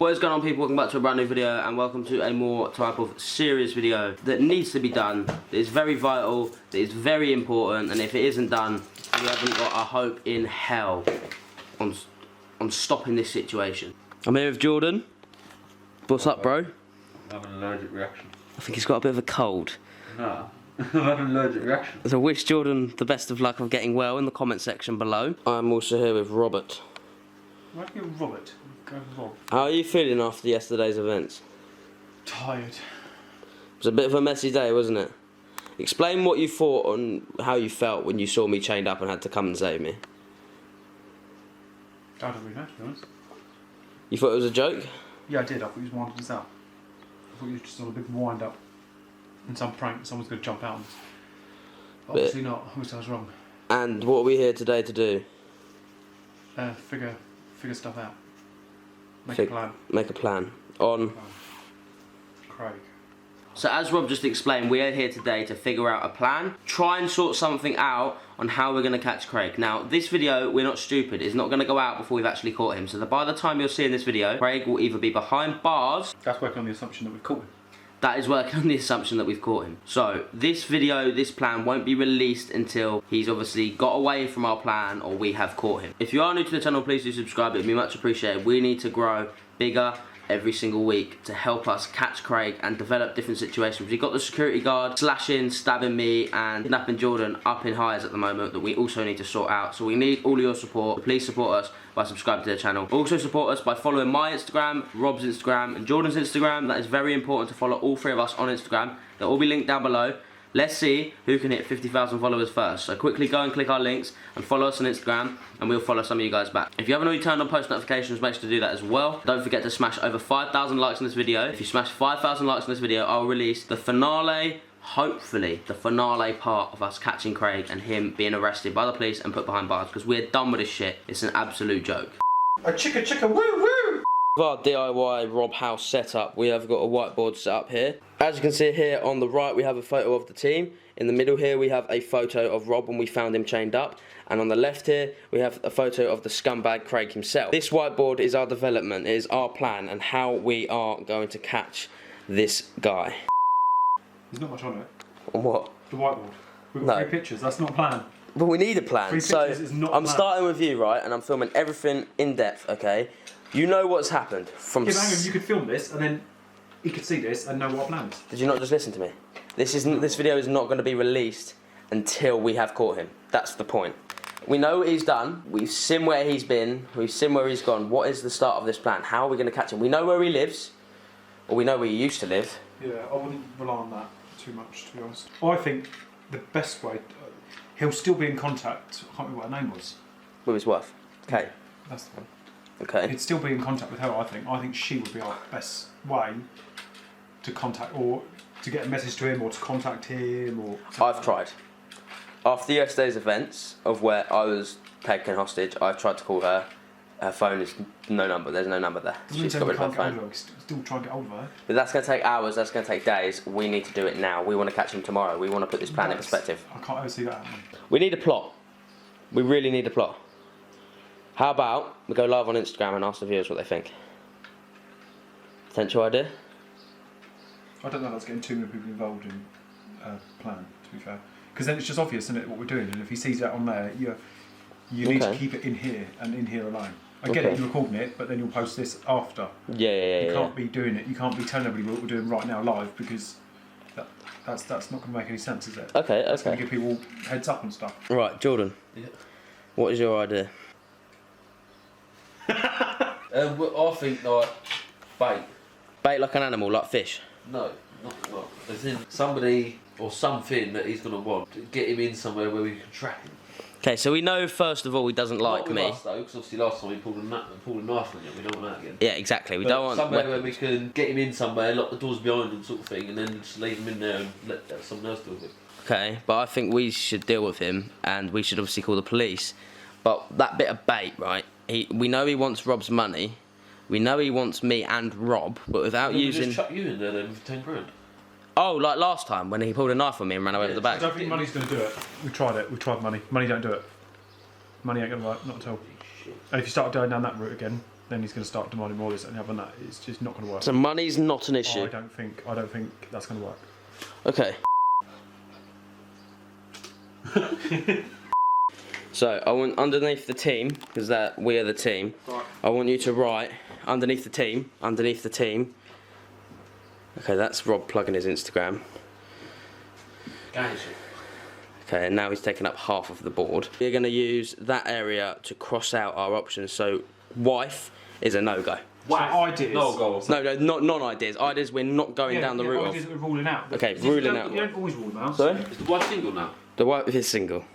What is going on, people? Welcome back to a brand new video, and welcome to a more type of serious video that needs to be done, that is very vital, that is very important, and if it isn't done, we haven't got a hope in hell on stopping this situation. I'm here with Jordan. What's up, bro? I'm having an allergic reaction. I think he's got a bit of a cold. No, I'm having an allergic reaction. So wish Jordan the best of luck of getting well in the comment section below. I'm also here with Robert. Why do you get Robert? Go for Rob. How are you feeling after yesterday's events? Tired. It was a bit of a messy day, wasn't it? Explain what you thought and how you felt when you saw me chained up and had to come and save me. I don't really know, to be honest. You thought it was a joke? Yeah, I did. I thought he was winding us up. I thought he was just on a big wind up. And some prank, someone's going to jump out on us. But obviously not. Obviously I was wrong. And what are we here today to do? Figure stuff out. Make a plan. Make a plan. On? Craig. So as Rob just explained, we are here today to figure out a plan. Try and sort something out on how we're going to catch Craig. Now, this video, we're not stupid. It's not going to go out before we've actually caught him. So that by the time you're seeing this video, Craig will either be behind bars. That's working on the assumption that we've caught him. That is working on the assumption that we've caught him. So this video, this plan won't be released until he's obviously got away from our plan or we have caught him. If you are new to the channel, please do subscribe. It would be much appreciated. We need to grow bigger every single week to help us catch Craig and develop different situations. We've got the security guard slashing, stabbing me and kidnapping Jordan up in hires at the moment that we also need to sort out. So we need all of your support. Please support us by subscribing to the channel. Also support us by following my Instagram, Rob's Instagram and Jordan's Instagram. That is very important to follow all three of us on Instagram. They'll all be linked down below. Let's see who can hit 50,000 followers first. So quickly go and click our links and follow us on Instagram and we'll follow some of you guys back. If you haven't already turned on post notifications, make sure to do that as well. Don't forget to smash over 5,000 likes on this video. If you smash 5,000 likes on this video, I'll release the finale, hopefully the finale part of us catching Craig and him being arrested by the police and put behind bars because we're done with this shit. It's an absolute joke. A chicka woo woo! With our DIY Rob house setup, we have got a whiteboard set up here. As you can see here on the right, we have a photo of the team. In the middle here, we have a photo of Rob when we found him chained up. And on the left here, we have a photo of the scumbag Craig himself. This whiteboard is our development, it is our plan and how we are going to catch this guy. There's not much on it. On what? The whiteboard. We've got 3 pictures, that's not a plan. But we need a plan. 3 so pictures is not a I'm plan. starting with you, right? And I'm filming everything in depth, okay? You know what's happened from... Yeah, but hang on, you could film this and then he could see this and know what our plan is. Did you not just listen to me? This video is not going to be released until we have caught him. That's the point. We know what he's done. We've seen where he's been. We've seen where he's gone. What is the start of this plan? How are we going to catch him? We know where he lives, or we know where he used to live. Yeah, I wouldn't rely on that too much, to be honest. I think the best way, he'll still be in contact. I can't remember what her name was. With his wife. Okay. That's the one. Okay. He'd still be in contact with her, I think. I think she would be our best way to contact, or to get a message to him, or to contact him, or... I've tried. After yesterday's events of where I was taken hostage, I've tried to call her. Her phone is no number. There's no number there. She's got rid of her phone. Still trying to get hold of her. But that's going to take hours. That's going to take days. We need to do it now. We want to catch him tomorrow. We want to put this plan in perspective. I can't ever see that happening. We need a plot. We really need a plot. How about we go live on Instagram and ask the viewers what they think? Potential idea? I don't know that's getting too many people involved in plan, to be fair. Because then it's just obvious, isn't it, what we're doing? And if he sees that on there, you need to keep it in here and in here alone. I get it, you're recording it, but then you'll post this after. Yeah. You can't be doing it. You can't be telling everybody what we're doing right now live because that's not going to make any sense, is it? Okay. It's going to give people heads up and stuff. Right, Jordan. Yeah. What is your idea? I think like bait. Bait like an animal, like fish. No, not well. As in somebody or something that he's gonna want. Get him in somewhere where we can track him. Okay, so we know first of all he doesn't like me. Not with us though, because obviously last time he pulled a knife on you. We don't want that again. Yeah, exactly. We But don't want somewhere where we can get him in somewhere, lock the doors behind him, sort of thing, and then just leave him in there and let someone else deal with it. Okay, but I think we should deal with him, and we should obviously call the police. But that bit of bait, right? We know he wants Rob's money. We know he wants me and Rob, but without using... Just chuck you in there then for 10 grand. Oh, like last time when he pulled a knife on me and ran away with the I bag. don't think money's going to do it. We tried it. We tried money. Money don't do it. Money ain't going to work, not at all. And if you start going down that route again, then he's going to start demanding more of this and having that. It's just not going to work. So money's not an issue. I don't think that's going to work. Okay. So I want underneath the team, because that we are the team. Right. I want you to write underneath the team. Underneath the team. Okay, that's Rob plugging his Instagram. Okay, and now he's taken up half of the board. We're going to use that area to cross out our options. So wife is a no-go. Wow. So ideas. No goals. No, not non-ideas. Ideas we're not going down the route ideas of. that we're ruling out. Okay, ruling out. You don't always rule them out. Sorry? Is the wife single now? The wife is single.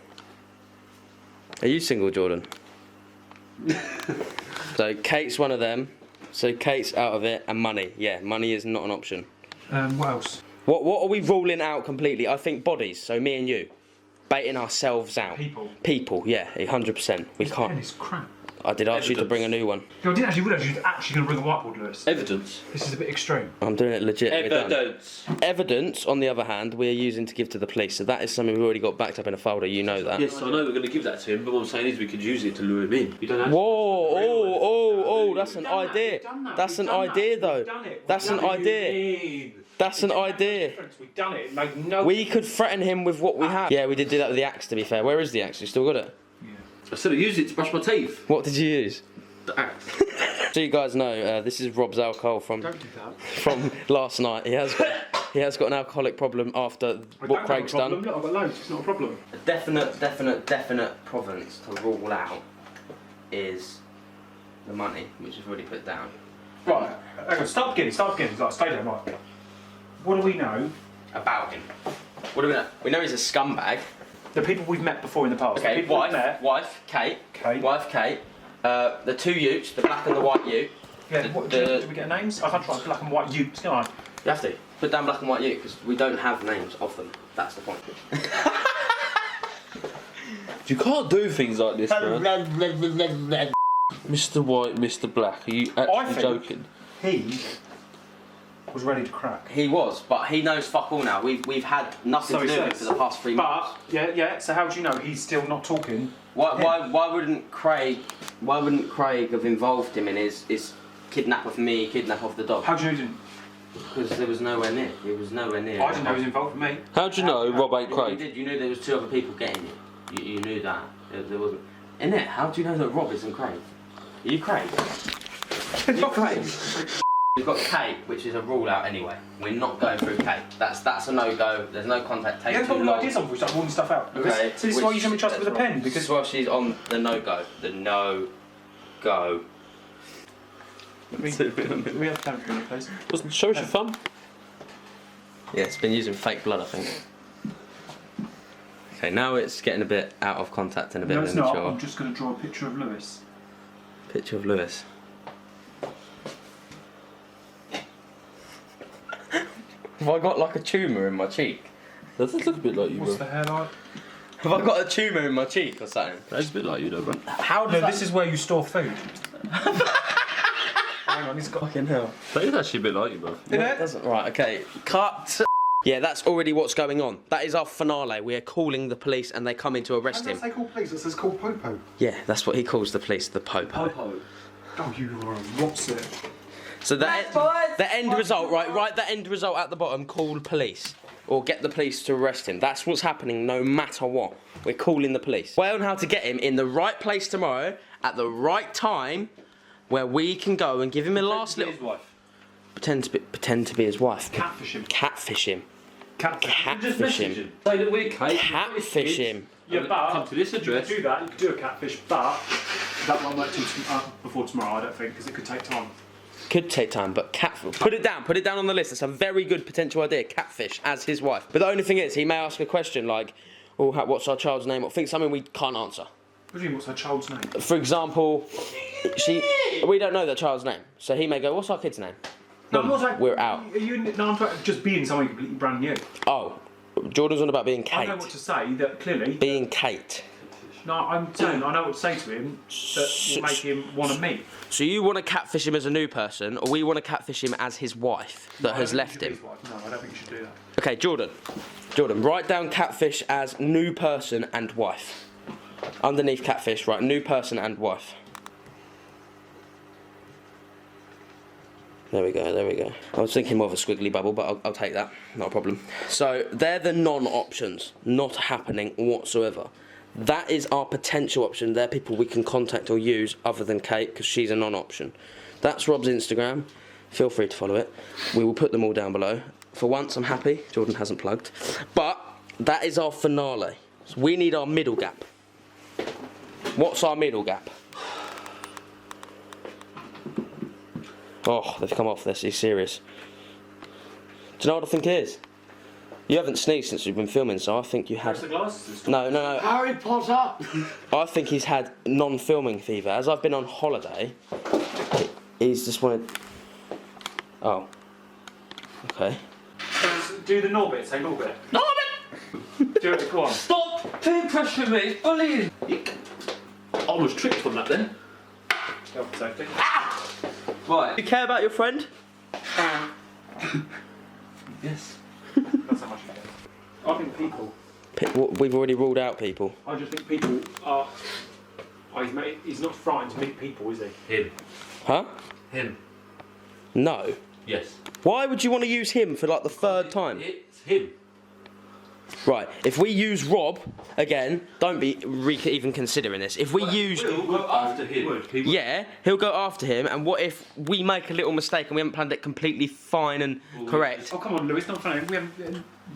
Are you single, Jordan? So Kate's one of them. So Kate's out of it, and money. Yeah, money is not an option. What else? What are we ruling out completely? I think bodies. So me and you, baiting ourselves out. People. Yeah, 100%. We can't. Pen is crap. I did ask you to bring a new one. No, I didn't actually realise you were actually going to bring a whiteboard, Lewis. Evidence. This is a bit extreme. I'm doing it legit. We're done. Evidence. Evidence, on the other hand, we're using to give to the police. So that is something we've already got backed up in a folder. You know that. Yes, I know we're going to give that to him, but what I'm saying is we could use it to lure him in. You don't have Whoa! That's an idea. That's an idea, though. That's an idea. That's an idea. We've done it. It made no. We could threaten him with what we have. Yeah, we did do that with the axe, to be fair. Where is the axe? You still got it? I said I used it to brush my teeth. What did you use? The axe. So you guys know, this is Rob's alcohol from Don't do that. from last night. He has got an alcoholic problem after what Craig's done. Look, I've got loads. It's not a problem. A definite province to rule out is the money, which is already put down. Right. Hang on. Start beginning. Like, stay there, right. What do we know? About him. What do we know? We know he's a scumbag. The people we've met before in the past. Okay, the people we've met. wife, Kate. Kate. Wife, Kate. The two utes, the black and the white ute. Yeah, The- do we get names? I can't try black and white utes, can I? You have to. Put down black and white ute, because we don't have names of them. That's the point. You can't do things like this, man. Mr. White, Mr. Black, are you actually joking? He was ready to crack. He was, but he knows fuck all now. We've had nothing to do with him for the past 3 months. But yeah. So how do you know he's still not talking? Why wouldn't Craig have involved him in his kidnap of me, kidnap of the dog? How do you know he didn't? Because there was nowhere near. He was nowhere near. I didn't know he was involved with me. How do you know Rob ain't You Craig? did. You knew there was 2 other people getting it. You knew that. There wasn't. Innit? How do you know that Rob isn't Craig? Are you Craig? Are you Craig? We've got Kate, which is a rule out anyway. We're not going through Kate. That's a no-go. There's no contact. Take You too haven't got long. no ideas on, we start ruling stuff out. Okay. So this is why you shouldn't trust with a pen, This is why she's on the no-go. The no-go. we have time for it, please. Show us your thumb. Yeah, it's been using fake blood, I think. Okay, now it's getting a bit out of contact and a bit No, it's not. immature. I'm just going to draw a picture of Lewis. Picture of Lewis. Have I got like a tumour in my cheek? That does look a bit like you, What's bro. the hair like? Have I got a tumour in my cheek or something? That's a bit like you, though, bro. How does No, that... this is where you store food. Hang on, he's got. Fucking hell. That is actually a bit like you, bro. Did No, it? it doesn't. Right, okay. Cut. Yeah, that's already what's going on. That is our finale. We are calling the police and they come in to arrest him. Say call police. It says call Popo. Yeah, that's what he calls the police, the popo. Oh, you are a what's it? So the end result, right? Write the end result at the bottom. Call police, or get the police to arrest him. That's what's happening, no matter what. We're calling the police. Way on how to get him in the right place tomorrow at the right time, where we can go and give him a last little. His wife. Pretend to be his wife. Catfish him. Catfish him. Just Catfish message him. Say that we're Kate. Catfish him. Yeah, but come to this address. You could do that. You could do a catfish, but that won't work till before tomorrow, I don't think, because it could take time. Could take time, but put it down on the list. It's a very good potential idea. Catfish as his wife. But the only thing is, he may ask a question like, "Oh, what's our child's name?" Or think something we can't answer. What do you mean? What's her child's name? For example, we don't know the child's name, so he may go, "What's our kid's name?" No, I'm not saying, we're out. I'm talking just being something completely brand new. Oh, Jordan's on about being Kate. I know what to say. That clearly. Being Kate. No, I'm saying I know what to say to him that will make him want to meet. So you want to catfish him as a new person, or we want to catfish him as his wife that has left him? No, I don't think you should do that. Okay, Jordan, write down catfish as new person and wife. Underneath catfish, write new person and wife. There we go, there we go. I was thinking more of a squiggly bubble, but I'll take that, not a problem. So they're the non-options, not happening whatsoever. That is our potential option. They're people we can contact or use other than Kate, because she's a non-option. That's Rob's Instagram. Feel free to follow it. We will put them all down below. For once, I'm happy Jordan hasn't plugged. But that is our finale. So we need our middle gap. What's our middle gap? Oh, they've come off this. Are you serious? Do you know what I think it is? You haven't sneezed since we've been filming, so I think you had... Where's the glasses? No. Harry Potter! I think he's had non-filming fever. As I've been on holiday, he's just wanted... Oh. Okay. Do the Norbit, say Norbit. Norbit! Do it, go on. Stop peer pressuring me, it's bullying! I was tricked on that then. Health and safety. Right. Do you care about your friend? Yes. That's how much you get. I think people. We've already ruled out people. I just think people are... he's not frightened to meet people, is he? Him. Huh? Him. No. Yes. Why would you want to use him for like the third time? It's him. Right, if we use Rob, again, don't be even considering this. If we use... We'll go after him. Yeah, he'll go after him, and what if we make a little mistake and we haven't planned it completely fine and correct? Oh, come on, Lewis, not funny.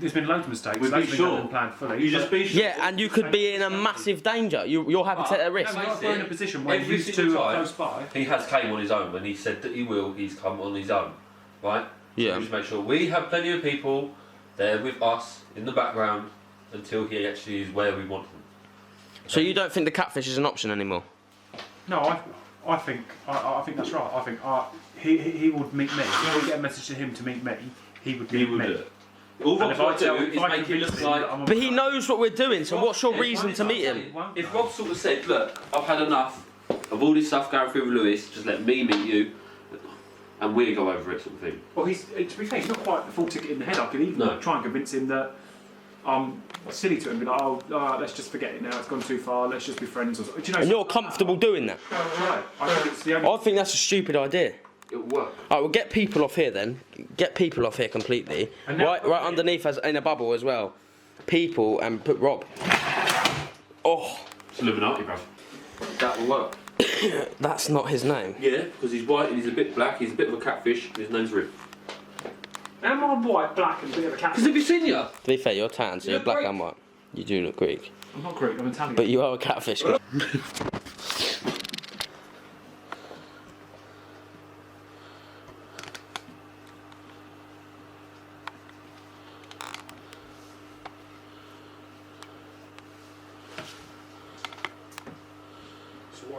There's been loads of mistakes. We'll be sure. Planned fully. You just be sure. Yeah, and you could be in a massive danger. You're happy to take that risk. No, we're in a position where Every these single two are time close by. he has came on his own, and he said that he will. He's come on his own, right? Yeah. So we just make sure we have plenty of people there with us in the background until he actually is where we want him. So you don't think the catfish is an option anymore? No, I think that's right. I think he would meet me. If we get a message to him to meet me, he would meet me. Do it. All Rob's got to do is make it look like... But he knows what we're doing, so what's your reason to meet him? If Rob sort of said, look, I've had enough of all this stuff going through with Lewis, just let me meet you, and we'll go over it, sort of thing. Well, to be fair, he's not quite the full ticket in the head. I could even try and convince him that I'm silly to him, be like, oh, let's just forget it now, it's gone too far, let's just be friends. Or something. Do you know, And you're comfortable doing that? Right. I think it's the only... I think that's a stupid idea. It'll work. Alright, we'll get people off here then. Get people off here completely. Right underneath as in a bubble as well. People and put Rob. Oh. It's Illuminati, bro. That will work. That's not his name. Yeah, because he's white and he's a bit black, he's a bit of a catfish, his name's Rip. Am I white, black and a bit of a cat? Because have you seen you? To be fair, you're tan, so you're black and white. You do look Greek. I'm not Greek, I'm Italian. But you are a catfish. What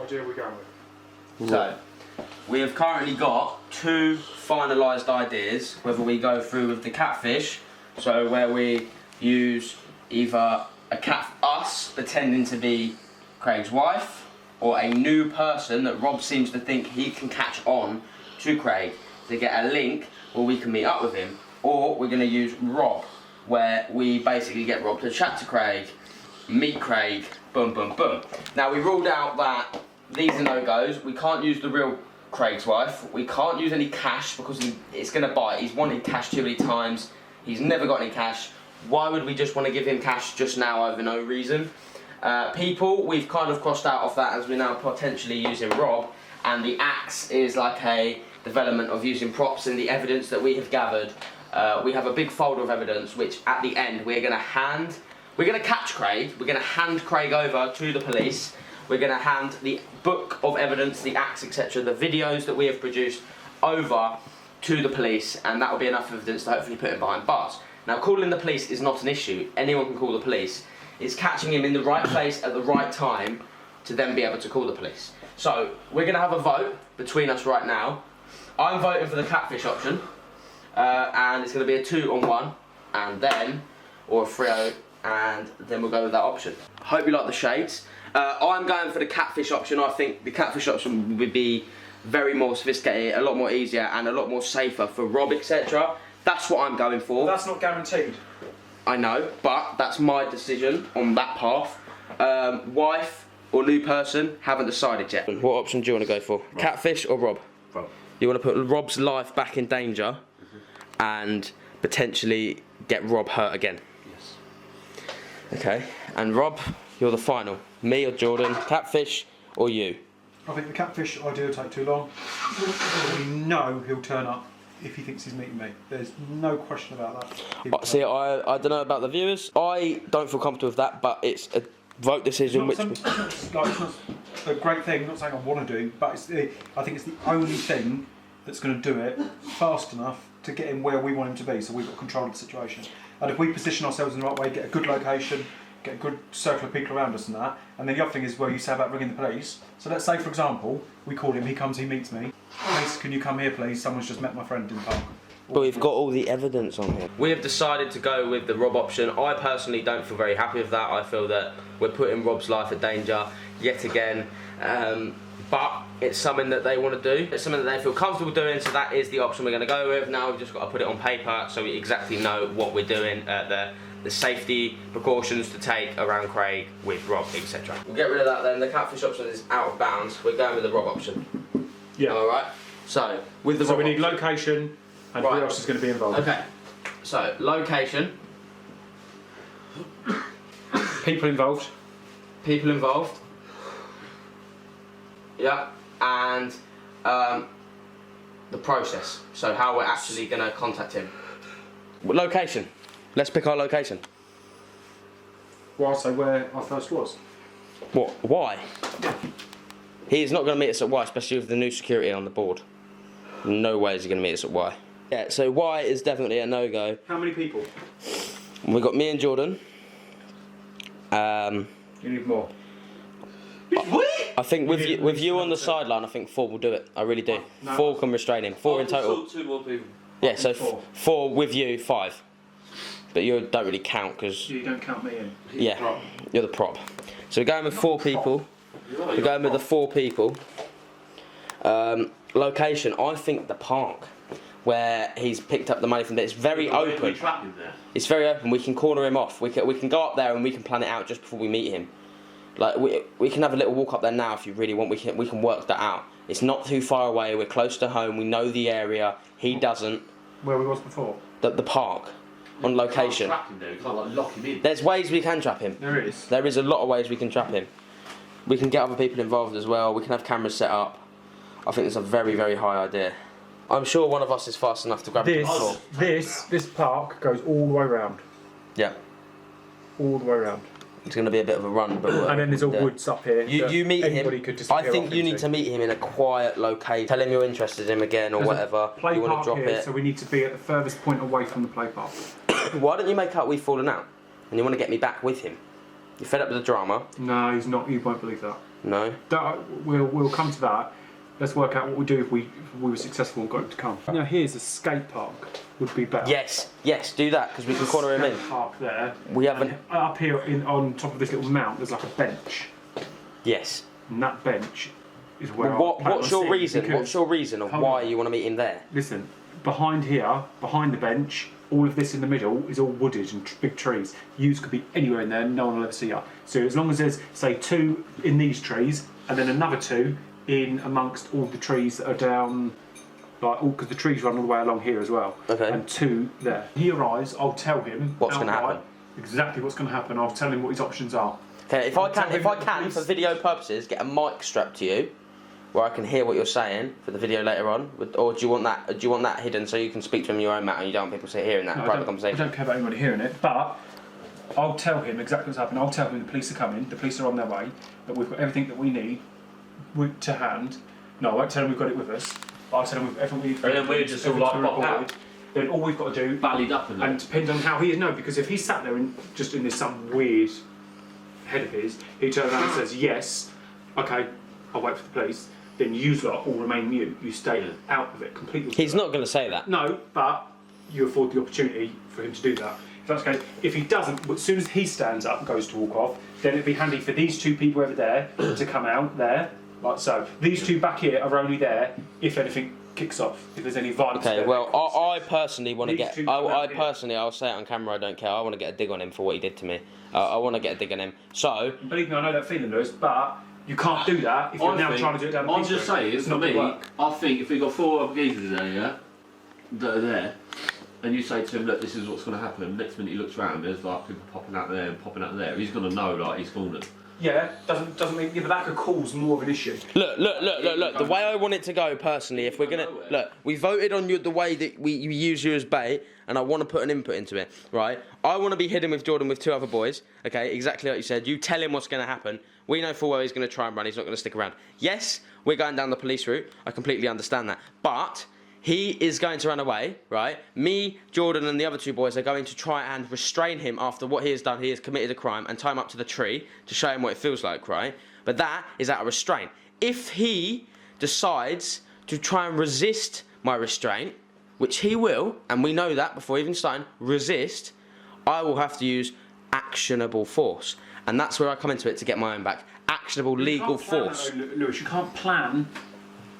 idea are we going with? So, we have currently got 2 finalised ideas, whether we go through with the catfish, so where we use either us pretending to be Craig's wife, or a new person that Rob seems to think he can catch on to Craig to get a link where we can meet up with him, or we're going to use Rob, where we basically get Rob to chat to Craig, meet Craig, boom, boom, boom. Now we ruled out that these are no-goes. We can't use the real Craig's wife. We can't use any cash because it's going to bite. He's wanted cash too many times. He's never got any cash. Why would we just want to give him cash just now over no reason? People, we've kind of crossed out of that as we're now potentially using Rob. And the axe is like a development of using props and the evidence that we have gathered. We have a big folder of evidence which at the end we're going to catch Craig, we're going to hand Craig over to the police, we're going to hand the book of evidence, the axe, etc., the videos that we have produced over to the police, and that will be enough evidence to hopefully put him behind bars. Now, calling the police is not an issue, anyone can call the police. It's catching him in the right place at the right time to then be able to call the police. So, we're going to have a vote between us right now. I'm voting for the catfish option, and it's going to be a 2-on-1, and then, or a 3-0, and then we'll go with that option. Hope you like the shades. I'm going for the catfish option. I think the catfish option would be very more sophisticated, a lot more easier, and a lot more safer for Rob, etc. That's what I'm going for. That's not guaranteed. I know, but that's my decision on that path. Wife or new person, haven't decided yet. What option do you want to go for? Rob. Catfish or Rob? Rob. You want to put Rob's life back in danger and potentially get Rob hurt again. Yes. Okay, and Rob, you're the final. Me or Jordan, catfish or you? I think the catfish idea will take too long. We know he'll turn up if he thinks he's meeting me. There's no question about that. See, I don't know about the viewers. I don't feel comfortable with that, but it's a vote decision. It's not a great thing. I'm not saying I want to do, but I think it's the only thing that's going to do it fast enough to get him where we want him to be. So we've got control of the situation. And if we position ourselves in the right way, get a good location, get a good circle of people around us and that. And then the other thing is where you say about ringing the police. So let's say, for example, we call him, he comes, he meets me. Police, can you come here, please? Someone's just met my friend in the park. But we've got all the evidence on here. We have decided to go with the Rob option. I personally don't feel very happy with that. I feel that we're putting Rob's life in danger yet again. But it's something that they want to do. It's something that they feel comfortable doing, so that is the option we're going to go with. Now we've just got to put it on paper so we exactly know what we're doing, the safety precautions to take around Craig with Rob, etc. We'll get rid of that then. The catfish option is out of bounds. We're going with the Rob option. Yeah. Alright? So, with the So Rob we need option, location and who else is going to be involved. Okay. So, location. People involved. People involved. Yeah, and the process. So how we're actually going to contact him. Location. Let's pick our location. Well, I'll say where I first was. What? Why? He's not going to meet us at Y, especially with the new security on the board. No way is he going to meet us at Y. Yeah, so Y is definitely a no-go. How many people? We've got me and Jordan. You need more. I think with you on the sideline, I think 4 will do it. I really do. No. 4 can restrain him. 4 in total. 2 more people. Yeah, so Four. 4 with you, 5. But you don't really count because You don't count me in. yeah, you're the prop. So we're going with 4 people. We're going with the 4 people. Location, I think the park where he's picked up the money from there. It's very open. We trap him there. It's very open. We can corner him off. We can go up there and we can plan it out just before we meet him. Like we can have a little walk up there now if you really want. We can work that out. It's not too far away. We're close to home. We know the area. He doesn't. Where we was before? The park, on location. You can't trap him there. You can't like lock him in. There's ways we can trap him. There is. There is a lot of ways we can trap him. We can get other people involved as well. We can have cameras set up. I think it's a very, very high idea. I'm sure one of us is fast enough to grab the ball. This park goes all the way round. Yeah. All the way round. It's going to be a bit of a run, but And then there's all woods up here. You meet him. Could I disappear think off you need into. to meet him in a quiet location. Tell him you're interested in him again or There's a whatever. Play You want park to drop here, it. so we need to be at the furthest point away from the play park. Why don't you make out we've fallen out and you want to get me back with him? You're fed up with the drama. No, he's not. You won't believe that. No. We'll come to that. Let's work out what we do if we were successful and got him to come. Now here's a skate park. Would be better. Yes, do that because we can corner him in. Skate park there. We haven't. And up here on top of this little mount, there's like a bench, Yes. and that bench is where. Well, I'll what's your sit reason? because- What's your reason of Hold why on. you want to meet him there? Listen, behind here, behind the bench, all of this in the middle is all wooded and big trees. Yous could be anywhere in there, no one will ever see you. So as long as there's, say, 2 in these trees, and then another 2 in amongst all the trees that are down, like all because the trees run all the way along here as well. Okay. And 2 there. He arrives, I'll tell him What's gonna outright happen. Exactly what's going to happen. I'll tell him what his options are. Okay, if I Tell can, him that for please- video purposes, get a mic strapped to you, where I can hear what you're saying for the video later on, or do you want that? Do you want that hidden so you can speak to him in your own matter and you don't want people hearing that No, private I conversation? don't care about anyone hearing it, but I'll tell him exactly what's happening. I'll tell him the police are coming, the police are on their way, that we've got everything that we need to hand. No, I won't tell him we've got it with us, but I'll tell him we've everything we need. And then we're just all like pop out. Then all we've got to do, Ballied up in there. and depends on how he is, no, because if he's sat there in some weird head of his, he turns around and says, yes, okay, I'll wait for the police, then you lot all remain mute. You stay out of it completely. He's not going to say that. No, but you afford the opportunity for him to do that. If that's okay. If he doesn't, as soon as he stands up and goes to walk off, then it'd be handy for these 2 people over there to come out there, like so. These 2 back here are only there if anything kicks off, if there's any violence. Okay, there. well, I personally want to These get. two come out here. I'll say it on camera. I don't care. I want to get a dig on him for what he did to me. I want to get a dig on him. So Believe me, I know that feeling, Lewis, but You can't do that if you're now trying to do it down the I'm just saying, it's for not me, gonna work. I think if we got 4 other geezers there, yeah, that are there, and you say to him, look, this is what's going to happen, next minute he looks around, there's like people popping out there and popping out there, he's going to know, like, he's cornered. Yeah, doesn't mean, but that could cause more of an issue. Look. The way I want it to go, personally, if we're gonna we voted on you the way that we use you as bait, and I want to put an input into it, right? I want to be hidden with Jordan with 2 other boys, okay? Exactly like you said. You tell him what's going to happen. We know full well he's going to try and run. He's not going to stick around. Yes, we're going down the police route. I completely understand that, but he is going to run away, right? Me, Jordan, and the other 2 boys are going to try and restrain him after what he has done. He has committed a crime and tie him up to the tree to show him what it feels like, right? But that is out of restraint. If he decides to try and resist my restraint, which he will, and we know that before even starting, resist, I will have to use actionable force. And that's where I come into it to get my own back. Actionable legal force. Lewis, you can't plan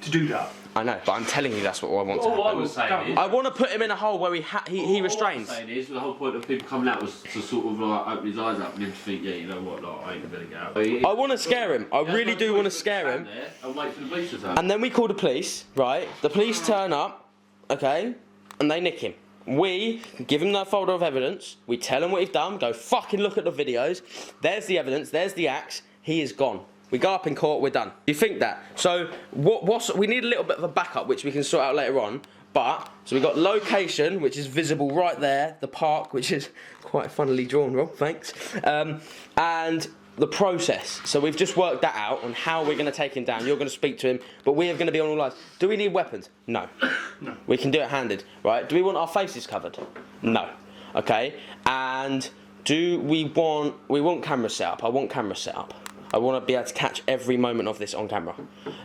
to do that. I know, but I'm telling you that's what I want to happen. All I was saying is, I want to put him in a hole where he restrains. All I was saying is, the whole point of people coming out was to sort of like open his eyes up and him to think, yeah, you know what, like, I ain't gonna get out. I want to scare him. I really do want to scare him. And wait for the police to turn. And then we call the police, right? The police turn up, okay, and they nick him. We give him that folder of evidence. We tell him what he's done. Go fucking look at the videos. There's the evidence. There's the axe. He is gone. We go up in court, we're done. You think that? So we need a little bit of a backup, which we can sort out later on. But, so we've got location, which is visible right there. The park, which is quite funnily drawn, Rob, thanks. And the process. So we've just worked that out on how we're going to take him down. You're going to speak to him, but we are going to be on all lines. Do we need weapons? No. No. We can do it handed, right? Do we want our faces covered? No. Okay. And do we want camera set up? I want camera set up. I want to be able to catch every moment of this on camera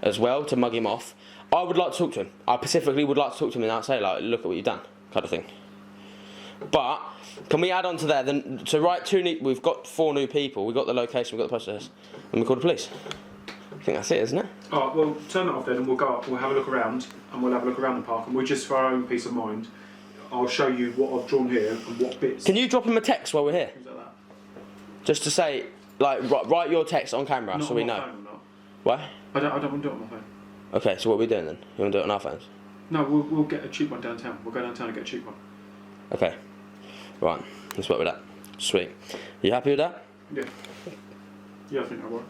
as well to mug him off. I would like to talk to him. I specifically would like to talk to him and I'd say, like, look at what you've done, kind of thing. But can we add on to that? Then, so we've got 4 new people. We've got the location, we've got the process, and we call the police. I think that's it, isn't it? Alright, well, turn it off then and we'll go up, we'll have a look around, and we'll have a look around the park, and we'll just, for our own peace of mind, I'll show you what I've drawn here and what bits. Can you drop him a text while we're here? Things like that. Just to say, like, write your text on camera so we know. Phone or not. What? I don't want to do it on my phone. Okay, so what are we doing then? You want to do it on our phones? No, we'll get a cheap one downtown. We'll go downtown and get a cheap one. Okay. Right, let's work with that. Sweet. You happy with that? Yeah. Yeah, I think that'll work.